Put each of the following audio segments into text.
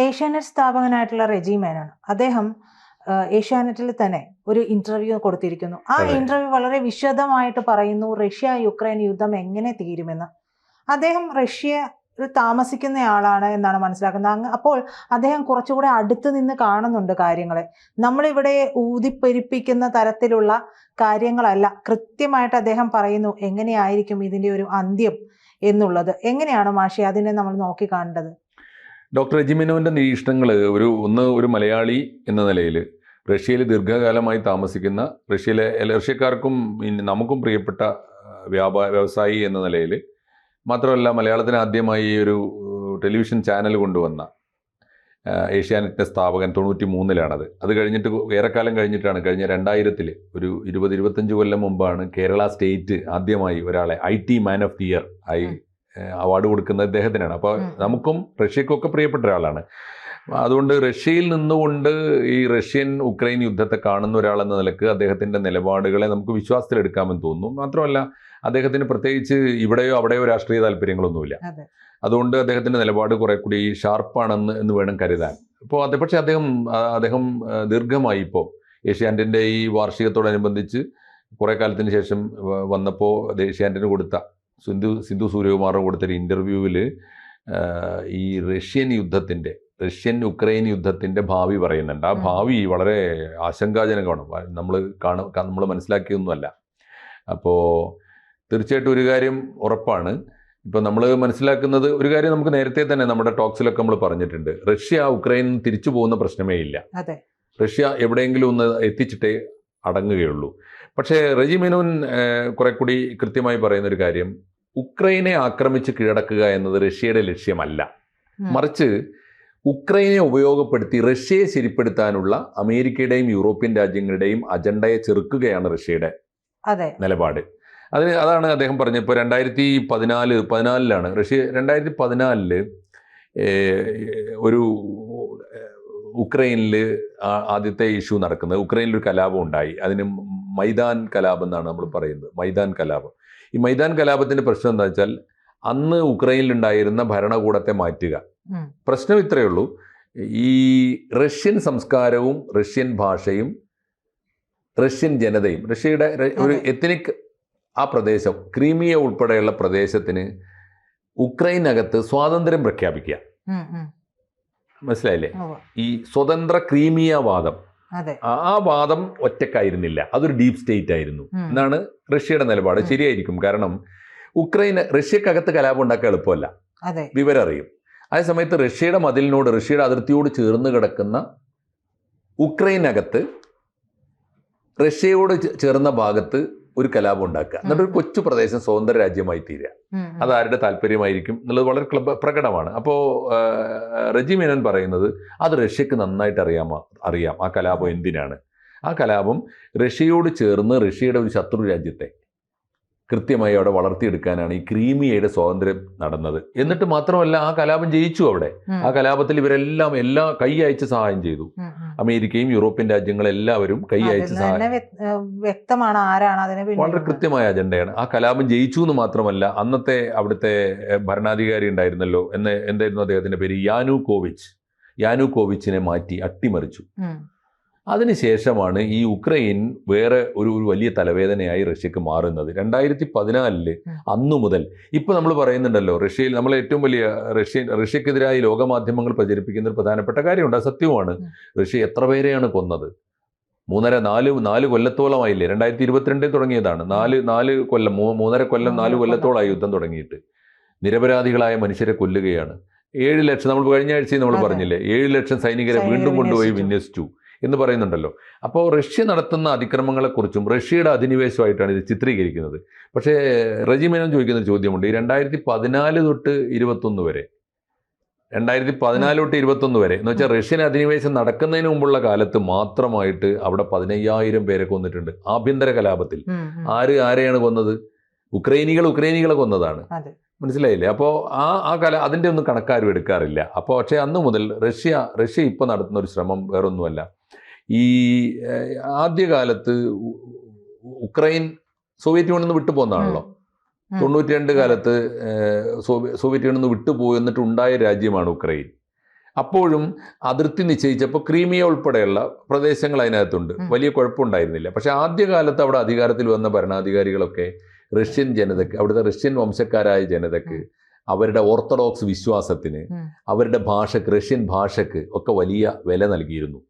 ഏഷ്യാനെറ്റ് സ്ഥാപകനായിട്ടുള്ള റെജി മേനോൻ അദ്ദേഹം ഏഷ്യാനെറ്റിൽ തന്നെ ഒരു ഇന്റർവ്യൂ കൊടുത്തിരിക്കുന്നു. ആ ഇന്റർവ്യൂ വളരെ വിശദമായിട്ട് പറയുന്നു റഷ്യ യുക്രൈൻ യുദ്ധം എങ്ങനെ തീരുമെന്ന്. അദ്ദേഹം റഷ്യയിൽ താമസിക്കുന്നയാളാണ് എന്നാണ് മനസ്സിലാക്കുന്നത്. അപ്പോൾ അദ്ദേഹം കുറച്ചുകൂടെ അടുത്ത് നിന്ന് കാണുന്നുണ്ട് കാര്യങ്ങളെ. നമ്മളിവിടെ ഊതിപ്പെരിപ്പിക്കുന്ന തരത്തിലുള്ള കാര്യങ്ങളല്ല, കൃത്യമായിട്ട് അദ്ദേഹം പറയുന്നു എങ്ങനെയായിരിക്കും ഇതിന്റെ ഒരു അന്ത്യം എന്നുള്ളത്. എങ്ങനെയാണ് മാഷി അതിനെ നമ്മൾ നോക്കി കാണേണ്ടത്? ഡോക്ടർ റെജി മേനോന്റെ നിരീക്ഷണങ്ങൾ ഒരു മലയാളി എന്ന നിലയിൽ റഷ്യയിൽ ദീർഘകാലമായി താമസിക്കുന്ന റഷ്യക്കാർക്കും നമുക്കും പ്രിയപ്പെട്ട വ്യവസായി എന്ന നിലയിൽ മാത്രമല്ല, മലയാളത്തിന് ആദ്യമായി ഒരു ടെലിവിഷൻ ചാനൽ കൊണ്ടുവന്ന ഏഷ്യാനെറ്റിൻ്റെ സ്ഥാപകൻ 93-ലാണത്. അത് കഴിഞ്ഞിട്ട് ഏറെക്കാലം കഴിഞ്ഞിട്ടാണ്, കഴിഞ്ഞ 2000-ൽ ഒരു 20-25 കൊല്ലം മുമ്പാണ് കേരള സ്റ്റേറ്റ് ആദ്യമായി ഒരാളെ IT man of the year ആയി അവാർഡ് കൊടുക്കുന്നത് അദ്ദേഹത്തിനാണ്. അപ്പോൾ നമുക്കും റഷ്യക്കൊക്കെ പ്രിയപ്പെട്ട ഒരാളാണ്. അതുകൊണ്ട് റഷ്യയിൽ നിന്നുകൊണ്ട് ഈ റഷ്യൻ ഉക്രൈൻ യുദ്ധത്തെ കാണുന്ന ഒരാളെന്ന നിലക്ക് അദ്ദേഹത്തിൻ്റെ നിലപാടുകളെ നമുക്ക് വിശ്വാസത്തിലെടുക്കാമെന്ന് തോന്നുന്നു. മാത്രമല്ല, അദ്ദേഹത്തിന് പ്രത്യേകിച്ച് ഇവിടെയോ അവിടെയോ രാഷ്ട്രീയ താല്പര്യങ്ങളൊന്നുമില്ല. അതുകൊണ്ട് അദ്ദേഹത്തിൻ്റെ നിലപാട് കുറെ കൂടി ഷാർപ്പാണെന്ന് വേണം കരുതാൻ. അപ്പോൾ പക്ഷേ അദ്ദേഹം ദീർഘമായി ഇപ്പോൾ ഏഷ്യാനെറ്റിൻ്റെ ഈ വാർഷികത്തോടനുബന്ധിച്ച് കുറേ കാലത്തിന് ശേഷം വന്നപ്പോൾ ഏഷ്യാനെറ്റിന് കൊടുത്ത സിന്ധു സൂര്യകുമാറിന് കൊടുത്തൊരു ഇൻ്റർവ്യൂവിൽ ഈ റഷ്യൻ ഉക്രൈൻ യുദ്ധത്തിൻ്റെ ഭാവി പറയുന്നുണ്ട്. ആ ഭാവി വളരെ ആശങ്കാജനകമാണ്, നമ്മൾ മനസ്സിലാക്കിയൊന്നുമല്ല. അപ്പോൾ തീർച്ചയായിട്ടും ഒരു കാര്യം ഉറപ്പാണ്, ഇപ്പോൾ നമ്മൾ മനസ്സിലാക്കുന്നത് ഒരു കാര്യം നമുക്ക് നേരത്തെ തന്നെ നമ്മുടെ ടോക്സിലൊക്കെ നമ്മൾ പറഞ്ഞിട്ടുണ്ട്, റഷ്യ ഉക്രൈൻ തിരിച്ചു പോകുന്ന പ്രശ്നമേ ഇല്ല. റഷ്യ എവിടെയെങ്കിലും ഒന്ന് എത്തിച്ചിട്ടേ അടങ്ങുകയുള്ളൂ. പക്ഷേ റെജി മേനോൻ കുറെ കൂടി കൃത്യമായി പറയുന്നൊരു കാര്യം, ഉക്രൈനെ ആക്രമിച്ച് കീഴടക്കുക എന്നത് റഷ്യയുടെ ലക്ഷ്യമല്ല, മറിച്ച് ഉക്രൈനെ ഉപയോഗപ്പെടുത്തി റഷ്യയെ ശരിപ്പെടുത്താനുള്ള അമേരിക്കയുടെയും യൂറോപ്യൻ രാജ്യങ്ങളുടെയും അജണ്ടയെ ചെറുക്കുകയാണ് റഷ്യയുടെ നിലപാട്. അതാണ് അദ്ദേഹം പറഞ്ഞത്. ഇപ്പോൾ 2014-15 റഷ്യ 2014 ഒരു ഉക്രൈനിൽ ആദ്യത്തെ ഇഷ്യൂ നടക്കുന്നത്, ഉക്രൈനിലൊരു കലാപം ഉണ്ടായി. അതിന് മൈദാൻ കലാപം എന്നാണ് നമ്മൾ പറയുന്നത്, മൈദാൻ കലാപം. ഈ മൈദാൻ കലാപത്തിൻ്റെ പ്രശ്നം എന്താ വെച്ചാൽ, അന്ന് ഉക്രൈനിലുണ്ടായിരുന്ന ഭരണകൂടത്തെ മാറ്റുക. പ്രശ്നം ഇത്രയേ ഉള്ളൂ, ഈ റഷ്യൻ സംസ്കാരവും റഷ്യൻ ഭാഷയും റഷ്യൻ ജനതയും റഷ്യയുടെ ഒരു എത്നിക് ആ പ്രദേശം, ക്രീമിയ ഉൾപ്പെടെയുള്ള പ്രദേശത്തിന് ഉക്രൈനകത്ത് സ്വാതന്ത്ര്യം പ്രഖ്യാപിക്കുക. മനസ്സിലായില്ലേ? ഈ സ്വതന്ത്ര ക്രീമിയ വാദം, ആ വാദം ഒറ്റക്കായിരുന്നില്ല, അതൊരു ഡീപ് സ്റ്റേറ്റ് ആയിരുന്നു എന്നാണ് റഷ്യയുടെ നിലപാട്. ശരിയായിരിക്കും, കാരണം റഷ്യക്കകത്ത് കലാപം ഉണ്ടാക്കാൻ എളുപ്പമല്ല, വിവരം അറിയും. അതേസമയത്ത് റഷ്യയുടെ മതിലിനോട്, റഷ്യയുടെ അതിർത്തിയോട് ചേർന്ന് കിടക്കുന്ന ഉക്രൈനകത്ത് റഷ്യയോട് ചേർന്ന ഭാഗത്ത് ഒരു കലാപം ഉണ്ടാക്കുക, എന്നിട്ടൊരു കൊച്ചു പ്രദേശം സ്വതന്ത്ര രാജ്യമായി തീരുക. അതാരുടെ താല്പര്യമായിരിക്കും എന്നുള്ളത് വളരെ പ്രകടമാണ്. അപ്പോൾ റെജി മേനോൻ പറയുന്നത് അത് റഷ്യക്ക് നന്നായിട്ട് അറിയാം ആ കലാപം എന്തിനാണ്. ആ കലാപം റഷ്യയോട് ചേർന്ന് റഷ്യയുടെ ഒരു ശത്രു രാജ്യത്തെ കൃത്യമായി അവിടെ വളർത്തിയെടുക്കാനാണ് ഈ ക്രീമിയയുടെ സ്വാതന്ത്ര്യം നടന്നത്. എന്നിട്ട് മാത്രമല്ല, ആ കലാപം ജയിച്ചു. അവിടെ ആ കലാപത്തിൽ ഇവരെല്ലാം കൈ അയച്ച് സഹായം ചെയ്തു. അമേരിക്കയും യൂറോപ്യൻ രാജ്യങ്ങളെല്ലാവരും കൈ അയച്ച് സഹായം, വ്യക്തമാണ് ആരാണ് അതിനെ, വളരെ കൃത്യമായ അജണ്ടയാണ്. ആ കലാപം ജയിച്ചു എന്ന് മാത്രമല്ല, അന്നത്തെ അവിടുത്തെ ഭരണാധികാരി ഉണ്ടായിരുന്നല്ലോ, എന്തായിരുന്നു അദ്ദേഹത്തിന്റെ പേര്, യാനുകോവിച്ചിനെ മാറ്റി അട്ടിമറിച്ചു. അതിനുശേഷമാണ് ഈ ഉക്രൈൻ വേറെ ഒരു വലിയ തലവേദനയായി റഷ്യക്ക് മാറുന്നത്. 2014 അന്നു മുതൽ ഇപ്പൊ നമ്മൾ പറയുന്നുണ്ടല്ലോ, റഷ്യയിൽ നമ്മൾ ഏറ്റവും വലിയ റഷ്യക്കെതിരായി ലോകമാധ്യമങ്ങൾ പ്രചരിപ്പിക്കുന്ന ഒരു പ്രധാനപ്പെട്ട കാര്യമുണ്ട്, സത്യവുമാണ്. റഷ്യ എത്ര പേരെയാണ് കൊന്നത്? 3.5-4 കൊല്ലത്തോളമായില്ലേ? 2022 തുടങ്ങിയതാണ്. 4 കൊല്ലം 3.5 കൊല്ലം 4 കൊല്ലത്തോളമായി യുദ്ധം തുടങ്ങിയിട്ട്. നിരപരാധികളായ മനുഷ്യരെ കൊല്ലുകയാണ്. 7 ലക്ഷം, നമ്മൾ കഴിഞ്ഞ ആഴ്ചയും നമ്മൾ പറഞ്ഞില്ലേ, 7 ലക്ഷം സൈനികരെ വീണ്ടും കൊണ്ടുപോയി വിന്യസിച്ചു എന്ന് പറയുന്നുണ്ടല്ലോ. അപ്പോൾ റഷ്യ നടത്തുന്ന അതിക്രമങ്ങളെക്കുറിച്ചും റഷ്യയുടെ അധിനിവേശമായിട്ടാണ് ഇത് ചിത്രീകരിക്കുന്നത്. പക്ഷേ റെജി മേനോൻ ചോദിക്കുന്ന ഒരു ചോദ്യമുണ്ട്, ഈ 2014 തൊട്ട് 21 വരെ, 2014 തൊട്ട് 21 വരെ എന്ന് വെച്ചാൽ റഷ്യൻ അധിനിവേശം നടക്കുന്നതിന് മുമ്പുള്ള കാലത്ത് മാത്രമായിട്ട് അവിടെ 15,000 പേരെ കൊന്നിട്ടുണ്ട് ആഭ്യന്തര കലാപത്തിൽ. ആരെയാണ് കൊന്നത്? ഉക്രൈനികളെ കൊന്നതാണ്. മനസ്സിലായില്ലേ? അപ്പോൾ അതിൻ്റെ ഒന്നും കണക്കാരും എടുക്കാറില്ല. അപ്പോൾ പക്ഷേ അന്ന് മുതൽ റഷ്യ ഇപ്പോൾ നടത്തുന്ന ഒരു ശ്രമം വേറൊന്നുമല്ല. ഈ ആദ്യകാലത്ത് ഉക്രൈൻ സോവിയറ്റ് യൂണിയനിൽ നിന്ന് വിട്ടുപോകുന്നതാണല്ലോ. 92 കാലത്ത് സോവിയറ്റ് യൂണിയനിൽ നിന്ന് വിട്ടുപോയി എന്നിട്ട് ഉണ്ടായ രാജ്യമാണ് ഉക്രൈൻ. അപ്പോഴും അതിർത്തി നിശ്ചയിച്ചപ്പോൾ ക്രീമിയ ഉൾപ്പെടെയുള്ള പ്രദേശങ്ങൾ അതിനകത്തുണ്ട്, വലിയ കുഴപ്പമുണ്ടായിരുന്നില്ല. പക്ഷെ ആദ്യകാലത്ത് അവിടെ അധികാരത്തിൽ വന്ന ഭരണാധികാരികളൊക്കെ റഷ്യൻ ജനതയ്ക്ക്, അവിടുത്തെ റഷ്യൻ വംശക്കാരായ ജനതയ്ക്ക്, അവരുടെ ഓർത്തഡോക്സ് വിശ്വാസത്തിന്, അവരുടെ ഭാഷയ്ക്ക്, റഷ്യൻ ഭാഷയ്ക്ക് ഒക്കെ വലിയ വില നൽകിയിരുന്നു,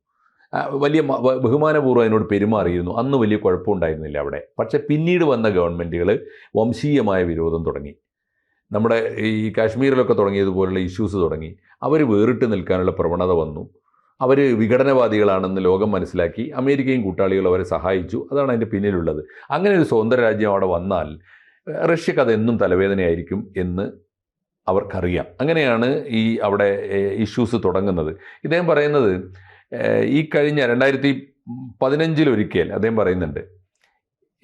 വലിയ ബഹുമാനപൂർവ്വം അതിനോട് പെരുമാറിയിരുന്നു. അന്ന് വലിയ കുഴപ്പമുണ്ടായിരുന്നില്ല അവിടെ. പക്ഷെ പിന്നീട് വന്ന ഗവൺമെൻറ്റുകൾ വംശീയമായ വിരോധം തുടങ്ങി. നമ്മുടെ ഈ കാശ്മീരിലൊക്കെ തുടങ്ങിയതുപോലുള്ള ഇഷ്യൂസ് തുടങ്ങി. അവർ വേറിട്ട് നിൽക്കാനുള്ള പ്രവണത വന്നു. അവർ വിഘടനവാദികളാണെന്ന് ലോകം മനസ്സിലാക്കി. അമേരിക്കയും കൂട്ടാളികളും അവരെ സഹായിച്ചു. അതാണ് അതിൻ്റെ പിന്നിലുള്ളത്. അങ്ങനെ ഒരു സ്വതന്ത്ര രാജ്യം അവിടെ വന്നാൽ റഷ്യക്ക് അതെന്നും തലവേദനയായിരിക്കും എന്ന് അവർക്കറിയാം. അങ്ങനെയാണ് ഈ അവിടെ ഇഷ്യൂസ് തുടങ്ങുന്നത്. ഇദ്ദേഹം പറയുന്നത് ഈ കഴിഞ്ഞ 2015 അദ്ദേഹം പറയുന്നുണ്ട്,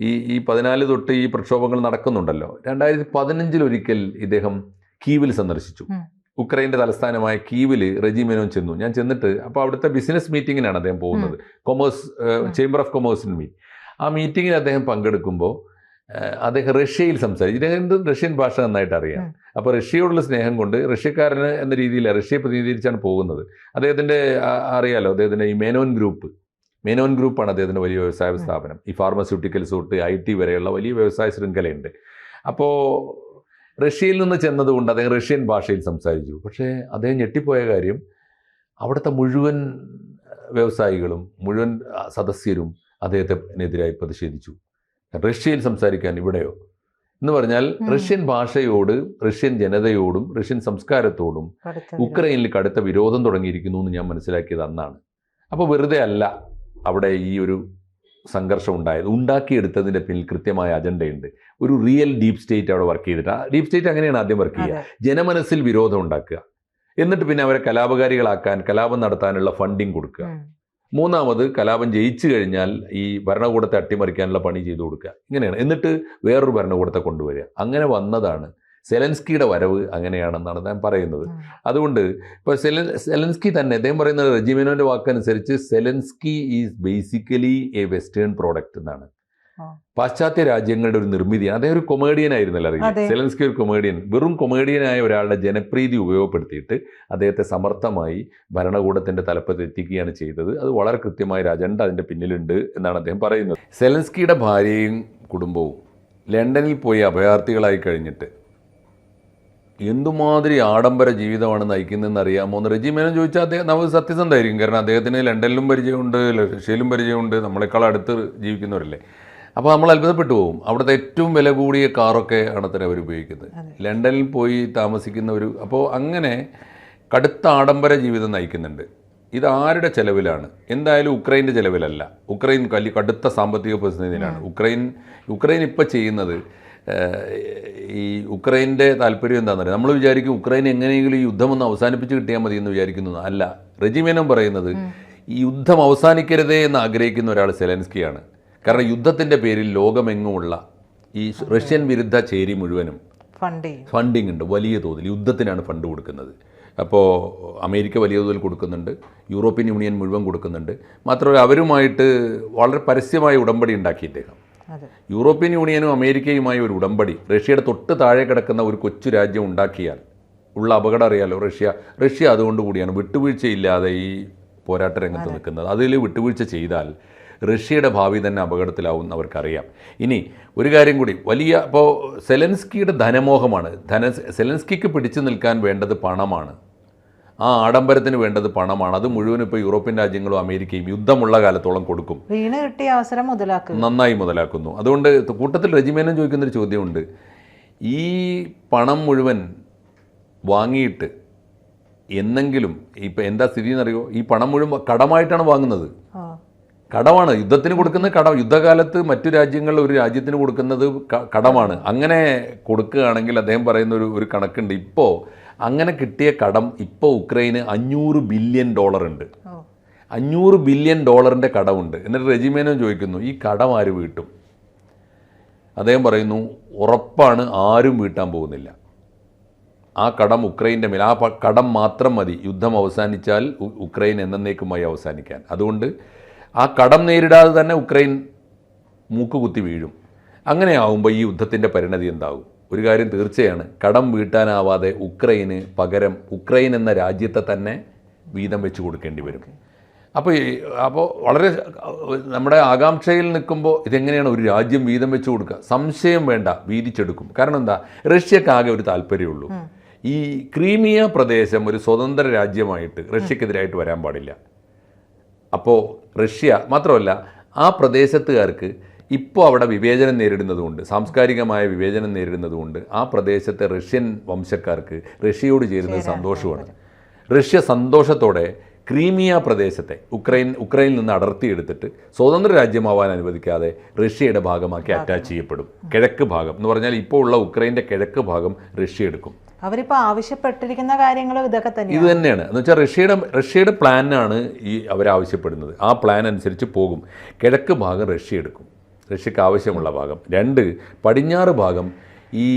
ഈ 14 തൊട്ട് ഈ പ്രക്ഷോഭങ്ങൾ നടക്കുന്നുണ്ടല്ലോ, 2015 ഇദ്ദേഹം കീവിൽ സന്ദർശിച്ചു. ഉക്രൈൻ്റെ തലസ്ഥാനമായ കീവിൽ റെജി മെനോൻ ചെന്നു. ഞാൻ ചെന്നിട്ട്, അപ്പോൾ അവിടുത്തെ ബിസിനസ് മീറ്റിങ്ങിനാണ് അദ്ദേഹം പോകുന്നത്, കൊമേഴ്സ് ചേംബർ ഓഫ് കൊമേഴ്സിന് മീറ്റ്. ആ മീറ്റിങ്ങിൽ അദ്ദേഹം പങ്കെടുക്കുമ്പോൾ അദ്ദേഹം റഷ്യയിൽ സംസാരിച്ചു. ഇദ്ദേഹം റഷ്യൻ ഭാഷ നന്നായിട്ട് അറിയാം. അപ്പോൾ റഷ്യയോടുള്ള സ്നേഹം കൊണ്ട് റഷ്യക്കാരന് എന്ന രീതിയിൽ റഷ്യയെ പ്രതിനിധീകരിച്ചാണ് പോകുന്നത്. അദ്ദേഹത്തിൻ്റെ അറിയാലോ, അദ്ദേഹത്തിൻ്റെ ഈ മേനോൻ ഗ്രൂപ്പാണ് അദ്ദേഹത്തിൻ്റെ വലിയ വ്യവസായ സ്ഥാപനം. ഈ ഫാർമസ്യൂട്ടിക്കൽസ് തൊട്ട് IT വരെയുള്ള വലിയ വ്യവസായ ശൃംഖലയുണ്ട്. അപ്പോൾ റഷ്യയിൽ നിന്ന് ചെന്നതുകൊണ്ട് അദ്ദേഹം റഷ്യൻ ഭാഷയിൽ സംസാരിച്ചു. പക്ഷേ അദ്ദേഹം ഞെട്ടിപ്പോയ കാര്യം, അവിടുത്തെ മുഴുവൻ വ്യവസായികളും മുഴുവൻ സദസ്യരും അദ്ദേഹത്തിനെതിരായി പ്രതിഷേധിച്ചു. റഷ്യയിൽ സംസാരിക്കാൻ ഇവിടെയോ എന്ന് പറഞ്ഞാൽ റഷ്യൻ ഭാഷയോട്, റഷ്യൻ ജനതയോടും റഷ്യൻ സംസ്കാരത്തോടും ഉക്രൈനിൽ കടുത്ത വിരോധം തുടങ്ങിയിരിക്കുന്നു എന്ന് ഞാൻ മനസ്സിലാക്കിയത് അന്നാണ്. അപ്പോൾ വെറുതെ അല്ല അവിടെ ഈ ഒരു സംഘർഷം ഉണ്ടാക്കിയെടുത്തതിൻ്റെ പിന്നിൽ കൃത്യമായ അജണ്ടയുണ്ട്. ഒരു റിയൽ ഡീപ് സ്റ്റേറ്റ് അവിടെ വർക്ക് ചെയ്തിട്ട്, ആ ഡീപ് സ്റ്റേറ്റ് അങ്ങനെയാണ് ആദ്യം വർക്ക് ചെയ്യുക, ജനമനസ്സിൽ വിരോധം ഉണ്ടാക്കുക, എന്നിട്ട് പിന്നെ അവരെ കലാപകാരികളാക്കാൻ, കലാപം നടത്താനുള്ള ഫണ്ടിങ് കൊടുക്കുക. മൂന്നാമത് കലാപം ജയിച്ചു കഴിഞ്ഞാൽ ഈ ഭരണകൂടത്തെ അട്ടിമറിക്കാനുള്ള പണി ചെയ്തു കൊടുക്കുക. ഇങ്ങനെയാണ്. എന്നിട്ട് വേറൊരു ഭരണകൂടത്തെ കൊണ്ടുവരിക. അങ്ങനെ വന്നതാണ് സെലൻസ്കിയുടെ വരവ്. അങ്ങനെയാണെന്നാണ് ഞാൻ പറയുന്നത്. അതുകൊണ്ട് ഇപ്പോൾ സെലൻസ്കി തന്നെ അദ്ദേഹം പറയുന്നത്, റെജി മെനോൻ്റെ വാക്കനുസരിച്ച് Zelensky is basically a western product എന്നാണ്. പാശ്ചാത്യ രാജ്യങ്ങളുടെ ഒരു നിർമ്മിതിയാണ്. അദ്ദേഹം ഒരു കൊമേഡിയൻ ആയിരുന്നല്ലോ, അറിയില്ല. സെലൻസ്കി ഒരു കൊമേഡിയൻ, വെറും കൊമേഡിയനായ ഒരാളുടെ ജനപ്രീതി ഉപയോഗപ്പെടുത്തിയിട്ട് അദ്ദേഹത്തെ സമർത്ഥമായി ഭരണകൂടത്തിൻ്റെ തലപ്പത്ത് എത്തിക്കുകയാണ് ചെയ്തത്. അത് വളരെ കൃത്യമായ ഒരു അജണ്ട അതിൻ്റെ പിന്നിലുണ്ട് എന്നാണ് അദ്ദേഹം പറയുന്നത്. സെലൻസ്കിയുടെ ഭാര്യയും കുടുംബവും ലണ്ടനിൽ പോയി അഭയാർത്ഥികളായി കഴിഞ്ഞിട്ട് എന്തുമാതിരി ആഡംബര ജീവിതമാണ് നയിക്കുന്നതെന്ന് അറിയാമോ എന്ന് റെജി മെനോൻ ചോദിച്ചാൽ അദ്ദേഹം നമുക്ക് സത്യസന്ധമായിരിക്കും. കാരണം അദ്ദേഹത്തിന് ലണ്ടനിലും പരിചയമുണ്ട്, റഷ്യയിലും പരിചയമുണ്ട്, നമ്മളെക്കാൾ അടുത്ത് ജീവിക്കുന്നവരല്ലേ. അപ്പോൾ നമ്മൾ അത്ഭുതപ്പെട്ടു പോകും. അവിടുത്തെ ഏറ്റവും വില കൂടിയ കാറൊക്കെ ആണ് തന്നെ അവർ ഉപയോഗിക്കുന്നത്. ലണ്ടനിൽ പോയി താമസിക്കുന്ന അപ്പോൾ അങ്ങനെ കടുത്ത ആഡംബര ജീവിതം നയിക്കുന്നുണ്ട്. ഇത് ആരുടെ ചെലവിലാണ്? എന്തായാലും ഉക്രൈൻ്റെ ചെലവിലല്ല. ഉക്രൈൻ കടുത്ത സാമ്പത്തിക പ്രതിസന്ധിയിലാണ്. ഉക്രൈൻ ഇപ്പോൾ ചെയ്യുന്നത്, ഈ ഉക്രൈൻ്റെ താല്പര്യം എന്താണെന്ന് അറിയാം. നമ്മൾ വിചാരിക്കും ഉക്രൈൻ എങ്ങനെയെങ്കിലും ഈ യുദ്ധം ഒന്ന് അവസാനിപ്പിച്ച് കിട്ടിയാൽ മതി എന്ന് വിചാരിക്കുന്നു. അല്ല, റെജി മെനോൻ പറയുന്നത് ഈ യുദ്ധം അവസാനിക്കരുതേ എന്ന് ആഗ്രഹിക്കുന്ന ഒരാൾ സെലൻസ്കിയാണ്. കാരണം യുദ്ധത്തിൻ്റെ പേരിൽ ലോകമെങ്ങുമുള്ള ഈ റഷ്യൻ വിരുദ്ധ ചേരി മുഴുവനും ഫണ്ടിങ് ഉണ്ട്. വലിയ തോതിൽ യുദ്ധത്തിനാണ് ഫണ്ട് കൊടുക്കുന്നത്. അപ്പോൾ അമേരിക്ക വലിയ തോതിൽ കൊടുക്കുന്നുണ്ട്, യൂറോപ്യൻ യൂണിയൻ മുഴുവൻ കൊടുക്കുന്നുണ്ട്. മാത്രമല്ല അവരുമായിട്ട് വളരെ പരസ്യമായ ഉടമ്പടി ഉണ്ടാക്കി ഇദ്ദേഹം. യൂറോപ്യൻ യൂണിയനും അമേരിക്കയുമായി ഒരു ഉടമ്പടി, റഷ്യയുടെ തൊട്ട് താഴെ കിടക്കുന്ന ഒരു കൊച്ചു രാജ്യം ഉണ്ടാക്കിയാൽ ഉള്ള അപകടം അറിയാലോ. റഷ്യ അതുകൊണ്ടുകൂടിയാണ് വിട്ടുവീഴ്ചയില്ലാതെ ഈ പോരാട്ട രംഗത്ത് നിൽക്കുന്നത്. അതിൽ വിട്ടുവീഴ്ച ചെയ്താൽ റഷ്യയുടെ ഭാവി തന്നെ അപകടത്തിലാവും അവർക്കറിയാം. ഇനി ഒരു കാര്യം കൂടി, ഇപ്പോൾ സെലൻസ്കിയുടെ ധനമോഹമാണ്. സെലൻസ്കിക്ക് പിടിച്ചു നിൽക്കാൻ വേണ്ടത് പണമാണ്. ആ ആഡംബരത്തിന് വേണ്ടത് പണമാണ്. അത് മുഴുവൻ ഇപ്പോൾ യൂറോപ്യൻ രാജ്യങ്ങളും അമേരിക്കയും യുദ്ധമുള്ള കാലത്തോളം കൊടുക്കും. വീണ് കിട്ടിയ അവസരം നന്നായി മുതലാക്കുന്നു. അതുകൊണ്ട് കൂട്ടത്തിൽ റെജി മെനോൻ ചോദിക്കുന്നൊരു ചോദ്യമുണ്ട്. ഈ പണം മുഴുവൻ വാങ്ങിയിട്ട് എന്നെങ്കിലും ഇപ്പം എന്താ സ്ഥിതി എന്നറിയോ? ഈ പണം മുഴുവൻ കടമായിട്ടാണ് വാങ്ങുന്നത്. കടമാണ് യുദ്ധത്തിന് കൊടുക്കുന്നത്. കടം യുദ്ധകാലത്ത് മറ്റു രാജ്യങ്ങൾ ഒരു രാജ്യത്തിന് കൊടുക്കുന്നത് കടമാണ്. അങ്ങനെ കൊടുക്കുകയാണെങ്കിൽ അദ്ദേഹം പറയുന്ന ഒരു കണക്കുണ്ട്. ഇപ്പോൾ അങ്ങനെ കിട്ടിയ കടം ഇപ്പോൾ ഉക്രൈന് $500 ബില്യൺ ഉണ്ട്. $500 ബില്യൺ കടമുണ്ട്. എന്നിട്ട് റെജി മെനോൻ ചോദിക്കുന്നു, ഈ കടം ആര് വീട്ടും? അദ്ദേഹം പറയുന്നു, ഉറപ്പാണ് ആരും വീട്ടാൻ പോകുന്നില്ല. ആ കടം ഉക്രൈൻ്റെ മേൽ, ആ കടം മാത്രം മതി യുദ്ധം അവസാനിച്ചാൽ ഉക്രൈൻ എന്നേക്കുമായി അവസാനിക്കാൻ. അതുകൊണ്ട് ആ കടം നേരിടാതെ തന്നെ ഉക്രൈൻ മൂക്കുകുത്തി വീഴും. അങ്ങനെ ആകുമ്പോൾ ഈ യുദ്ധത്തിൻ്റെ പരിണതി എന്താകും? ഒരു കാര്യം തീർച്ചയാണ്, കടം വീട്ടാനാവാതെ ഉക്രൈന് പകരം ഉക്രൈൻ എന്ന രാജ്യത്തെ തന്നെ വീതം വെച്ച് കൊടുക്കേണ്ടി വരും. അപ്പോൾ വളരെ നമ്മുടെ ആകാംക്ഷയിൽ നിൽക്കുമ്പോൾ ഇതെങ്ങനെയാണ് ഒരു രാജ്യം വീതം വെച്ച് കൊടുക്കുക? സംശയം വേണ്ട, വീതിച്ചെടുക്കും. കാരണം എന്താ, റഷ്യക്കാകെ ഒരു താല്പര്യമുള്ളൂ, ഈ ക്രീമിയ പ്രദേശം ഒരു സ്വതന്ത്ര രാജ്യമായിട്ട് റഷ്യക്കെതിരായിട്ട് വരാൻ പാടില്ല. അപ്പോൾ റഷ്യ മാത്രമല്ല, ആ പ്രദേശത്തുകാർക്ക് ഇപ്പോൾ അവിടെ വിവേചനം നേരിടുന്നതുകൊണ്ട്, സാംസ്കാരികമായ വിവേചനം നേരിടുന്നതുകൊണ്ട് ആ പ്രദേശത്തെ റഷ്യൻ വംശക്കാർക്ക് റഷ്യയോട് ചേരുന്നത് സന്തോഷമാണ്. റഷ്യ സന്തോഷത്തോടെ ക്രീമിയ പ്രദേശത്തെ ഉക്രൈനിൽ നിന്ന് അടർത്തിയെടുത്തിട്ട് സ്വതന്ത്ര രാജ്യമാവാൻ അനുവദിക്കാതെ റഷ്യയുടെ ഭാഗമാക്കി അറ്റാച്ച് ചെയ്യപ്പെടും. കിഴക്ക് ഭാഗം എന്ന് പറഞ്ഞാൽ ഇപ്പോൾ ഉള്ള ഉക്രൈൻ്റെ കിഴക്ക് ഭാഗം റഷ്യ എടുക്കും. അവരിപ്പോൾ ആവശ്യപ്പെട്ടിരിക്കുന്ന കാര്യങ്ങളും ഇതൊക്കെ തന്നെ ഇത് തന്നെയാണ്. എന്ന് വെച്ചാൽ റഷ്യയുടെ പ്ലാനാണ് ഈ അവരാവശ്യപ്പെടുന്നത്. ആ പ്ലാൻ അനുസരിച്ച് പോകും. കിഴക്ക് ഭാഗം റഷ്യ എടുക്കും, റഷ്യക്ക് ആവശ്യമുള്ള ഭാഗം. 2 പടിഞ്ഞാറ് ഭാഗം ഈ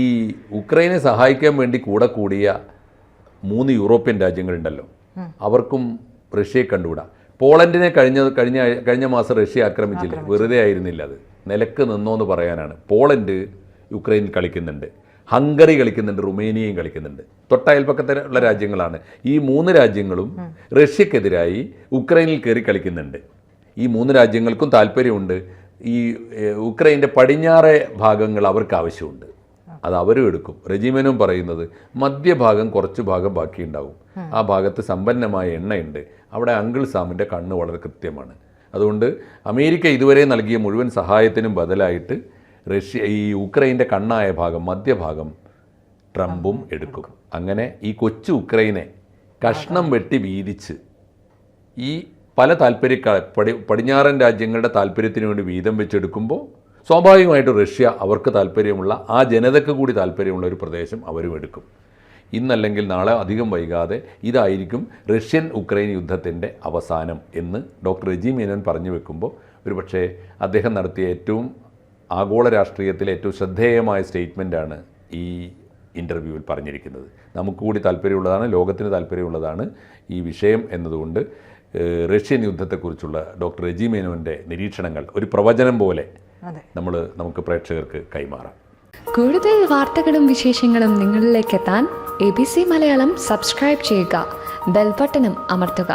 ഉക്രൈനെ സഹായിക്കാൻ വേണ്ടി കൂടെ കൂടിയ 3 യൂറോപ്യൻ രാജ്യങ്ങളുണ്ടല്ലോ, അവർക്കും റഷ്യയെ കണ്ടുകൂടാ. പോളണ്ടിനെ കഴിഞ്ഞ മാസം റഷ്യ ആക്രമിച്ചില്ലേ, വെറുതെ ആയിരുന്നില്ല, അത് നിലക്ക് നിന്നോന്ന് പറയാനാണ്. പോളണ്ട് യുക്രൈനിൽ കളിക്കുന്നുണ്ട്, ഹംഗറി കളിക്കുന്നുണ്ട്, റുമേനിയയും കളിക്കുന്നുണ്ട്. തൊട്ടയൽപ്പക്കത്തുള്ള രാജ്യങ്ങളാണ്. ഈ 3 രാജ്യങ്ങളും റഷ്യക്കെതിരായി ഉക്രൈനിൽ കയറി കളിക്കുന്നുണ്ട്. ഈ 3 രാജ്യങ്ങൾക്കും താല്പര്യമുണ്ട്. ഈ ഉക്രൈൻ്റെ പടിഞ്ഞാറേ ഭാഗങ്ങൾ അവർക്ക് ആവശ്യമുണ്ട്, അത് അവരും എടുക്കും. റെജിമെനും പറയുന്നത് മധ്യഭാഗം കുറച്ച് ഭാഗം ബാക്കിയുണ്ടാവും, ആ ഭാഗത്ത് സമ്പന്നമായ എണ്ണയുണ്ട്, അവിടെ അങ്കിൾ സാമിൻ്റെ കണ്ണ് വളരെ കൃത്യമാണ്. അതുകൊണ്ട് അമേരിക്ക ഇതുവരെ നൽകിയ മുഴുവൻ സഹായത്തിനും ബദലായിട്ട് ഈ ഉക്രൈൻ്റെ കണ്ണായ ഭാഗം, മധ്യഭാഗം ട്രംപും എടുക്കും. അങ്ങനെ ഈ കൊച്ചു ഉക്രൈനെ കഷ്ണം വെട്ടി വീതിച്ച് ഈ പല പടിഞ്ഞാറൻ രാജ്യങ്ങളുടെ താല്പര്യത്തിന് വേണ്ടി വീതം വെച്ചെടുക്കുമ്പോൾ സ്വാഭാവികമായിട്ടും റഷ്യ അവർക്ക് താല്പര്യമുള്ള, ആ ജനതയ്ക്ക് കൂടി താല്പര്യമുള്ള ഒരു പ്രദേശം അവരും എടുക്കും. ഇന്നല്ലെങ്കിൽ നാളെ അധികം വൈകാതെ ഇതായിരിക്കും റഷ്യൻ ഉക്രൈൻ യുദ്ധത്തിൻ്റെ അവസാനം എന്ന് ഡോക്ടർ റെജി മേനോൻ പറഞ്ഞു വെക്കുമ്പോൾ ഒരുപക്ഷെ അദ്ദേഹം നടത്തിയ ഏറ്റവും ആഗോള രാഷ്ട്രീയത്തിലെ ഏറ്റവും ശ്രദ്ധേയമായ സ്റ്റേറ്റ്മെൻറ്റാണ് ഈ ഇൻ്റർവ്യൂവിൽ പറഞ്ഞിരിക്കുന്നത്. നമുക്ക് കൂടി താല്പര്യമുള്ളതാണ്, ലോകത്തിന് താല്പര്യമുള്ളതാണ് ഈ വിഷയം എന്നതുകൊണ്ട് റഷ്യൻ യുദ്ധത്തെക്കുറിച്ചുള്ള ഡോക്ടർ റെജി മേനോൻ്റെ നിരീക്ഷണങ്ങൾ ഒരു പ്രവചനം പോലെ നമുക്ക് പ്രേക്ഷകർക്ക് കൈമാറാം. കൂടുതൽ വാർത്തകളും വിശേഷങ്ങളും നിങ്ങളിലേക്ക് എത്താൻ ABC മലയാളം സബ്സ്ക്രൈബ് ചെയ്യുക, ബെൽ ബട്ടണും അമർത്തുക.